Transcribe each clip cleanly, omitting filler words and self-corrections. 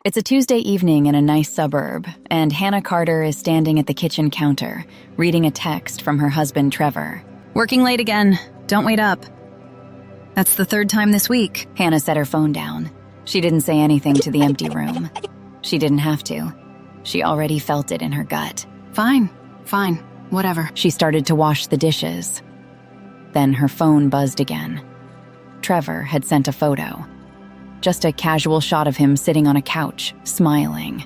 It's a Tuesday evening in a nice suburb, and Hannah Carter is standing at the kitchen counter, reading a text from her husband, Trevor. Working late again. Don't wait up. That's the third time this week. Hannah set her phone down. She didn't say anything to the empty room. She didn't have to. She already felt it in her gut. Fine, whatever. She started to wash the dishes. Then her phone buzzed again. Trevor had sent a photo. Just a casual shot of him sitting on a couch, smiling.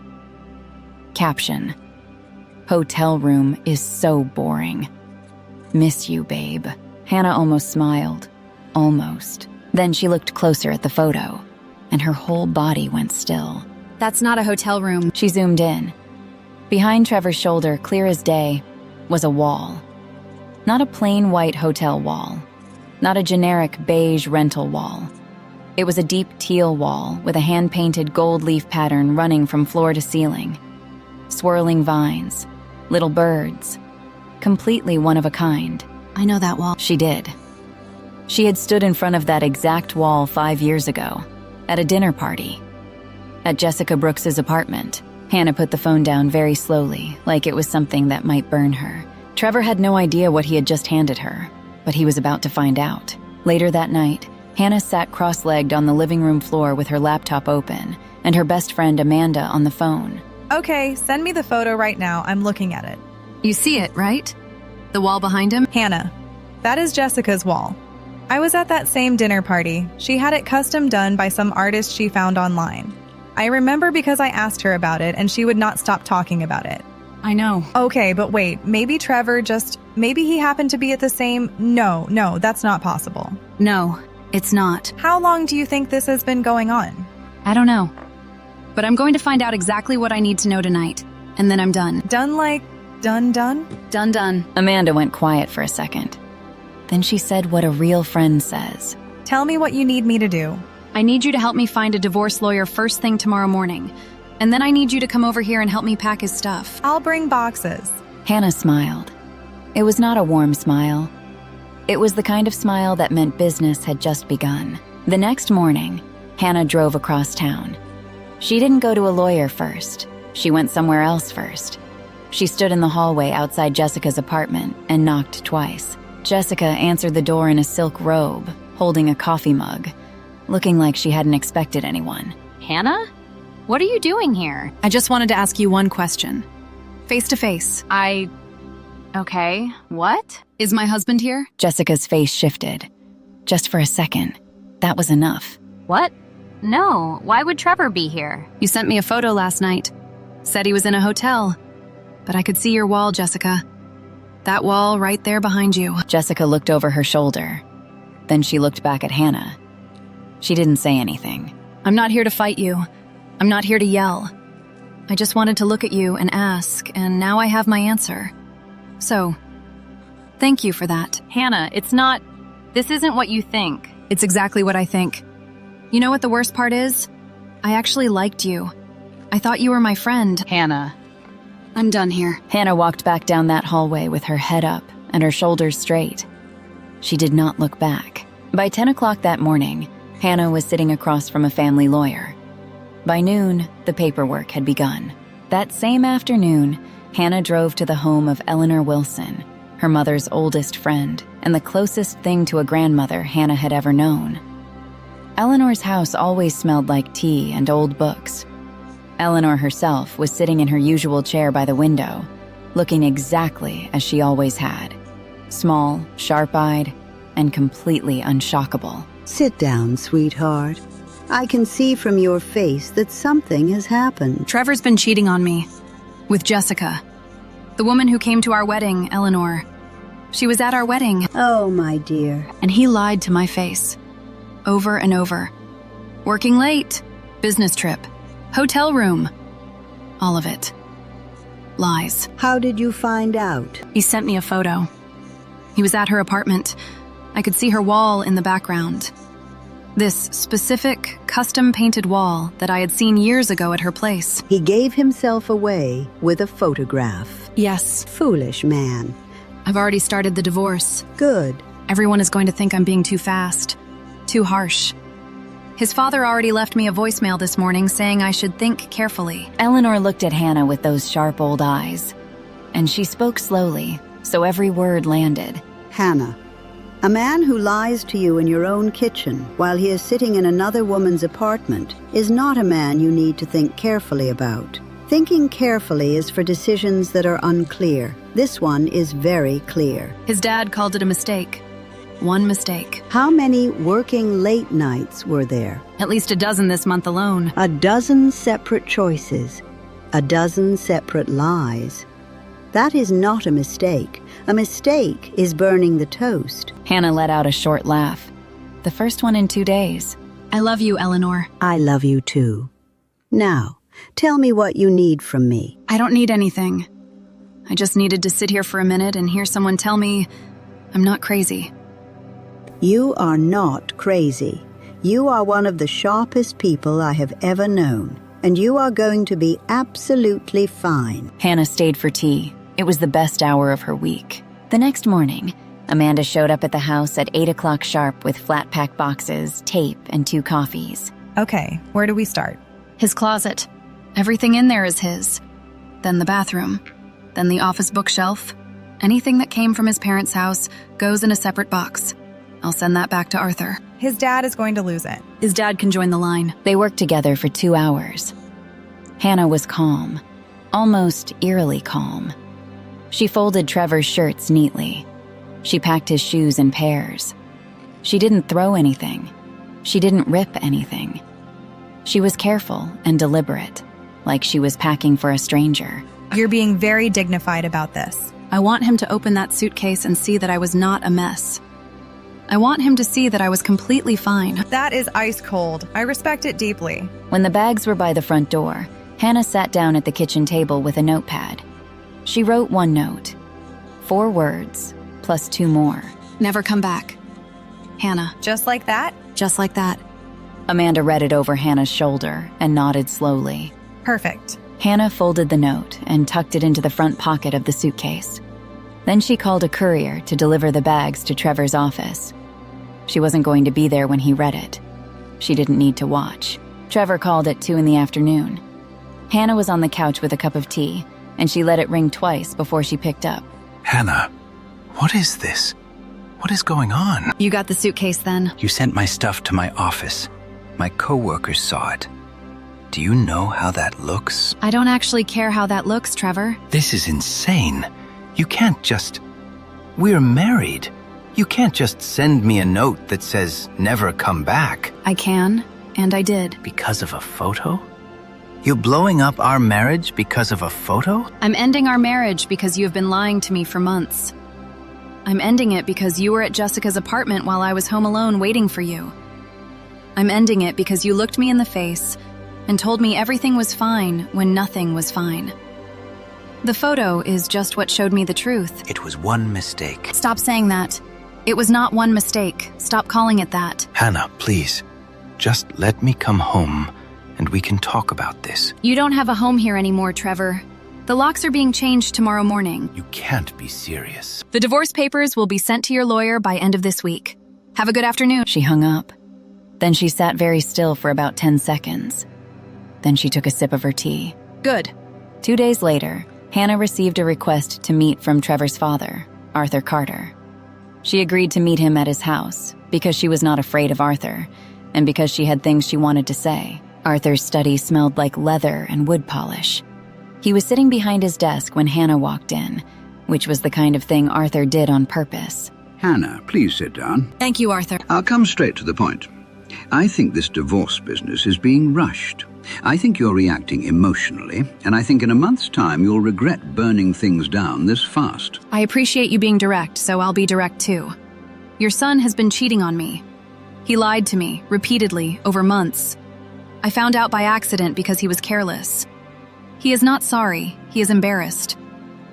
Caption: "Hotel room is so boring. Miss you, babe." Hannah almost smiled. Almost. Then she looked closer at the photo, and her whole body went still. That's not a hotel room. She zoomed in. Behind Trevor's shoulder, clear as day, was a wall. Not a plain white hotel wall. Not a generic beige rental wall. It was a deep teal wall with a hand-painted gold leaf pattern running from floor to ceiling. Swirling vines, little birds. Completely one of a kind. I know that wall. She did. She had stood in front of that exact wall 5 years ago, at a dinner party. At Jessica Brooks's apartment. Hannah put the phone down very slowly, like it was something that might burn her. Trevor had no idea what he had just handed her, but he was about to find out. Later that night, Hannah sat cross-legged on the living room floor with her laptop open, and her best friend Amanda on the phone. Okay, send me the photo right now. I'm looking at it. You see it, right? The wall behind him? Hannah, that is Jessica's wall. I was at that same dinner party. She had it custom done by some artist she found online. I remember because I asked her about it, and she would not stop talking about it. I know. Okay, but wait, maybe Trevor maybe he happened to be at the same... No, that's not possible. No, it's not. How long do you think this has been going on? I don't know. But I'm going to find out exactly what I need to know tonight. And then I'm done. Done like... Done? Done. Amanda went quiet for a second. Then she said what a real friend says. Tell me what you need me to do. I need you to help me find a divorce lawyer first thing tomorrow morning. And then I need you to come over here and help me pack his stuff. I'll bring boxes. Hannah smiled. It was not a warm smile. It was the kind of smile that meant business had just begun. The next morning, Hannah drove across town. She didn't go to a lawyer first. She went somewhere else first. She stood in the hallway outside Jessica's apartment and knocked twice. Jessica answered the door in a silk robe, holding a coffee mug, looking like she hadn't expected anyone. Hannah? What are you doing here? I just wanted to ask you one question. Face to face. Okay, what? Is my husband here? Jessica's face shifted. Just for a second. That was enough. What? No, why would Trevor be here? You sent me a photo last night. Said he was in a hotel. But I could see your wall, Jessica. That wall right there behind you. Jessica looked over her shoulder. Then she looked back at Hannah. She didn't say anything. I'm not here to fight you. I'm not here to yell. I just wanted to look at you and ask, and now I have my answer. So, thank you for that. Hannah, this isn't what you think. It's exactly what I think. You know what the worst part is? I actually liked you. I thought you were my friend. Hannah. I'm done here. Hannah walked back down that hallway with her head up and her shoulders straight. She did not look back. By 10 o'clock that morning, Hannah was sitting across from a family lawyer. By noon, the paperwork had begun. That same afternoon, Hannah drove to the home of Eleanor Wilson, her mother's oldest friend, and the closest thing to a grandmother Hannah had ever known. Eleanor's house always smelled like tea and old books. Eleanor herself was sitting in her usual chair by the window, looking exactly as she always had. Small, sharp-eyed, and completely unshockable. Sit down, sweetheart. I can see from your face that something has happened. Trevor's been cheating on me. With Jessica. The woman who came to our wedding, Eleanor. She was at our wedding. Oh, my dear. And he lied to my face. Over and over. Working late. Business trip. Hotel room. All of it. Lies. How did you find out? He sent me a photo. He was at her apartment. I could see her wall in the background. This specific, custom-painted wall that I had seen years ago at her place. He gave himself away with a photograph. Yes. Foolish man. I've already started the divorce. Good. Everyone is going to think I'm being too fast, too harsh. His father already left me a voicemail this morning saying I should think carefully. Eleanor looked at Hannah with those sharp old eyes, and she spoke slowly, so every word landed. Hannah, a man who lies to you in your own kitchen while he is sitting in another woman's apartment is not a man you need to think carefully about. Thinking carefully is for decisions that are unclear. This one is very clear. His dad called it a mistake. One mistake. How many working late nights were there? At least a dozen this month alone. A dozen separate choices. A dozen separate lies. That is not a mistake. A mistake is burning the toast. Hannah let out a short laugh. The first one in 2 days. I love you, Eleanor. I love you too. Now, tell me what you need from me. I don't need anything. I just needed to sit here for a minute and hear someone tell me I'm not crazy. You are not crazy. You are one of the sharpest people I have ever known, and you are going to be absolutely fine. Hannah stayed for tea. It was the best hour of her week. The next morning, Amanda showed up at the house at 8 o'clock sharp with flat-pack boxes, tape, and 2 coffees. Okay, where do we start? His closet. Everything in there is his. Then the bathroom. Then the office bookshelf. Anything that came from his parents' house goes in a separate box. I'll send that back to Arthur. His dad is going to lose it. His dad can join the line. They worked together for 2 hours. Hannah was calm, almost eerily calm. She folded Trevor's shirts neatly. She packed his shoes in pairs. She didn't throw anything. She didn't rip anything. She was careful and deliberate, like she was packing for a stranger. You're being very dignified about this. I want him to open that suitcase and see that I was not a mess. I want him to see that I was completely fine. That is ice cold. I respect it deeply. When the bags were by the front door, Hannah sat down at the kitchen table with a notepad. She wrote 1 note, 4 words, plus 2 more. Never come back. Hannah. Just like that? Just like that. Amanda read it over Hannah's shoulder and nodded slowly. Perfect. Hannah folded the note and tucked it into the front pocket of the suitcase. Then she called a courier to deliver the bags to Trevor's office. She wasn't going to be there when he read it. She didn't need to watch. Trevor called at 2 in the afternoon. Hannah was on the couch with a cup of tea, and she let it ring twice before she picked up. Hannah, what is this? What is going on? You got the suitcase then? You sent my stuff to my office. My coworkers saw it. Do you know how that looks? I don't actually care how that looks, Trevor. This is insane. You can't just... We're married. You can't just send me a note that says, never come back. I can, and I did. Because of a photo? You're blowing up our marriage because of a photo? I'm ending our marriage because you have been lying to me for months. I'm ending it because you were at Jessica's apartment while I was home alone waiting for you. I'm ending it because you looked me in the face and told me everything was fine when nothing was fine. The photo is just what showed me the truth. It was one mistake. Stop saying that. It was not one mistake. Stop calling it that. Hannah, please. Just let me come home and we can talk about this. You don't have a home here anymore, Trevor. The locks are being changed tomorrow morning. You can't be serious. The divorce papers will be sent to your lawyer by end of this week. Have a good afternoon. She hung up. Then she sat very still for about 10 seconds. Then she took a sip of her tea. Good. 2 days later, Hannah received a request to meet from Trevor's father, Arthur Carter. She agreed to meet him at his house because she was not afraid of Arthur and because she had things she wanted to say. Arthur's study smelled like leather and wood polish. He was sitting behind his desk when Hannah walked in, which was the kind of thing Arthur did on purpose. Hannah, please sit down. Thank you, Arthur. I'll come straight to the point. I think this divorce business is being rushed. I think you're reacting emotionally, and I think in a month's time you'll regret burning things down this fast. I appreciate you being direct, so I'll be direct too. Your son has been cheating on me. He lied to me, repeatedly, over months. I found out by accident because he was careless. He is not sorry, he is embarrassed.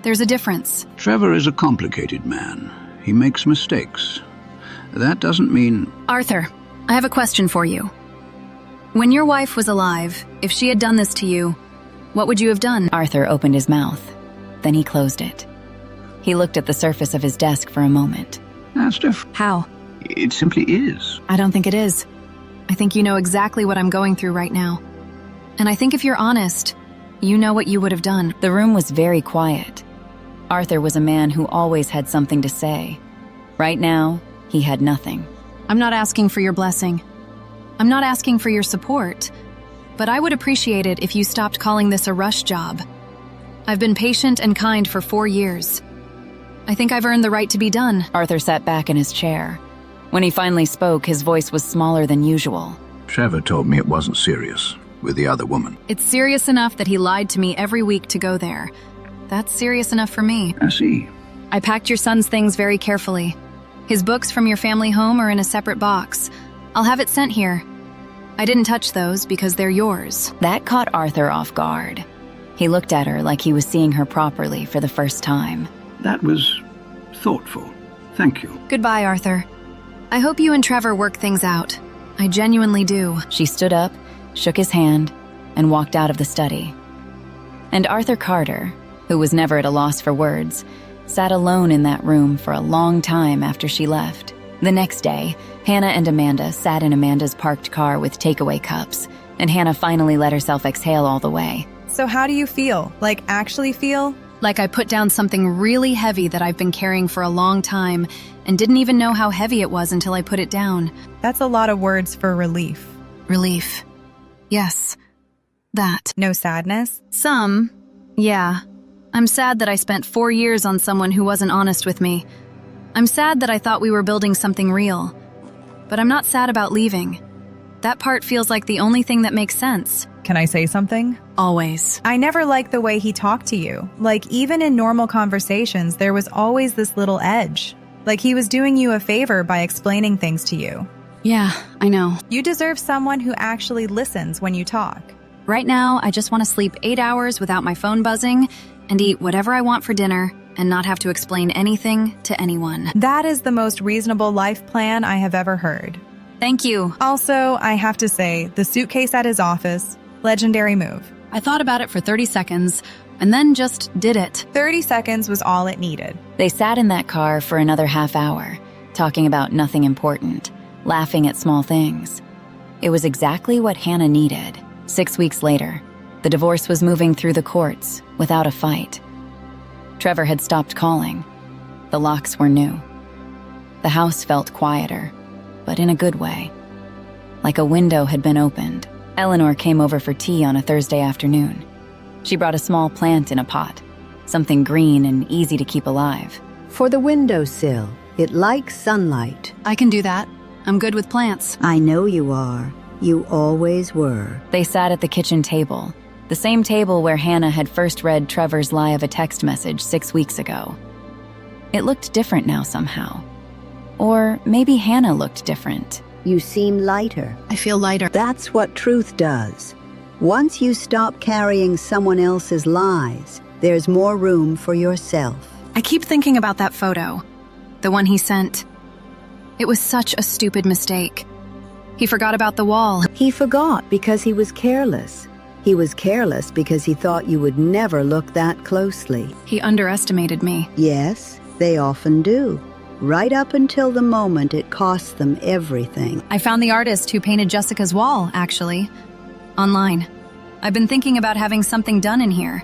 There's a difference. Trevor is a complicated man. He makes mistakes. That doesn't mean... Arthur, I have a question for you. When your wife was alive, if she had done this to you, what would you have done? Arthur opened his mouth. Then he closed it. He looked at the surface of his desk for a moment. That's different. How? It simply is. I don't think it is. I think you know exactly what I'm going through right now. And I think if you're honest, you know what you would have done. The room was very quiet. Arthur was a man who always had something to say. Right now, he had nothing. I'm not asking for your blessing. I'm not asking for your support. But I would appreciate it if you stopped calling this a rush job. I've been patient and kind for 4 years. I think I've earned the right to be done. Arthur sat back in his chair. When he finally spoke, his voice was smaller than usual. Trevor told me it wasn't serious with the other woman. It's serious enough that he lied to me every week to go there. That's serious enough for me. I see. I packed your son's things very carefully. His books from your family home are in a separate box. I'll have it sent here. I didn't touch those because they're yours. That caught Arthur off guard. He looked at her like he was seeing her properly for the first time. That was thoughtful. Thank you. Goodbye, Arthur. I hope you and Trevor work things out. I genuinely do. She stood up, shook his hand, and walked out of the study. And Arthur Carter, who was never at a loss for words, sat alone in that room for a long time after she left. The next day, Hannah and Amanda sat in Amanda's parked car with takeaway cups, and Hannah finally let herself exhale all the way. So how do you feel? Like, actually feel? Like I put down something really heavy that I've been carrying for a long time and didn't even know how heavy it was until I put it down. That's a lot of words for relief. Relief. Yes. That. No sadness? Some. Yeah. I'm sad that I spent 4 years on someone who wasn't honest with me. I'm sad that I thought we were building something real. But I'm not sad about leaving. That part feels like the only thing that makes sense. Can I say something? Always. I never liked the way he talked to you. Like, even in normal conversations, there was always this little edge. Like he was doing you a favor by explaining things to you. Yeah, I know. You deserve someone who actually listens when you talk. Right now, I just want to sleep 8 hours without my phone buzzing and eat whatever I want for dinner and not have to explain anything to anyone. That is the most reasonable life plan I have ever heard. Thank you. Also, I have to say, the suitcase at his office, legendary move. I thought about it for 30 seconds and then just did it. 30 seconds was all it needed. They sat in that car for another half hour, talking about nothing important, laughing at small things. It was exactly what Hannah needed. 6 weeks later, the divorce was moving through the courts without a fight. Trevor had stopped calling. The locks were new. The house felt quieter, but in a good way. Like a window had been opened. Eleanor came over for tea on a Thursday afternoon. She brought a small plant in a pot, something green and easy to keep alive. For the windowsill, it likes sunlight. I can do that. I'm good with plants. I know you are. You always were. They sat at the kitchen table, the same table where Hannah had first read Trevor's lie of a text message 6 weeks ago. It looked different now somehow. Or maybe Hannah looked different. You seem lighter. I feel lighter. That's what truth does. Once you stop carrying someone else's lies, there's more room for yourself. I keep thinking about that photo, the one he sent. It was such a stupid mistake. He forgot about the wall. He forgot because he was careless. He was careless because he thought you would never look that closely. He underestimated me. Yes, they often do. Right up until the moment it costs them everything. I found the artist who painted Jessica's wall, actually, online. I've been thinking about having something done in here.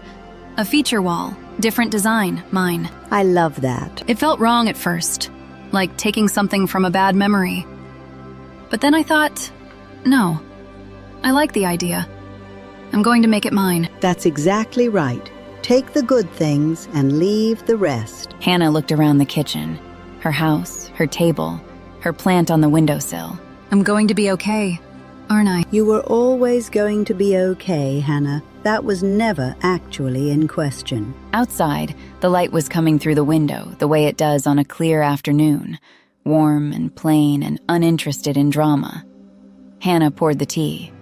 A feature wall, different design, mine. I love that. It felt wrong at first, like taking something from a bad memory. But then I thought, no, I like the idea. I'm going to make it mine. That's exactly right. Take the good things and leave the rest. Hannah looked around the kitchen. Her house, her table, her plant on the windowsill. I'm going to be okay, aren't I? You were always going to be okay, Hannah. That was never actually in question. Outside, the light was coming through the window the way it does on a clear afternoon, warm and plain and uninterested in drama. Hannah poured the tea.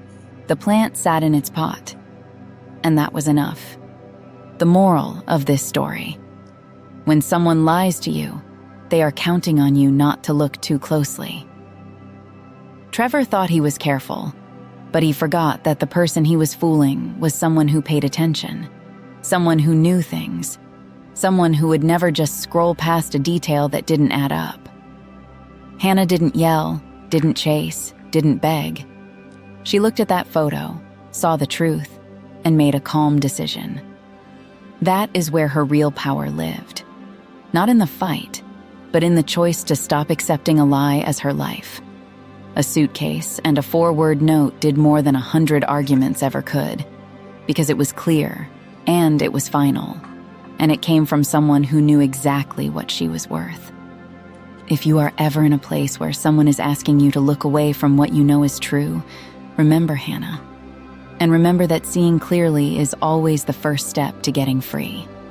The plant sat in its pot. And that was enough. The moral of this story: when someone lies to you, they are counting on you not to look too closely. Trevor thought he was careful, but he forgot that the person he was fooling was someone who paid attention, someone who knew things, someone who would never just scroll past a detail that didn't add up. Hannah didn't yell, didn't chase, didn't beg. She looked at that photo, saw the truth, and made a calm decision. That is where her real power lived. Not in the fight, but in the choice to stop accepting a lie as her life. A suitcase and a 4-word note did more than 100 arguments ever could, because it was clear, and it was final, and it came from someone who knew exactly what she was worth. If you are ever in a place where someone is asking you to look away from what you know is true, remember Hannah. And remember that seeing clearly is always the first step to getting free.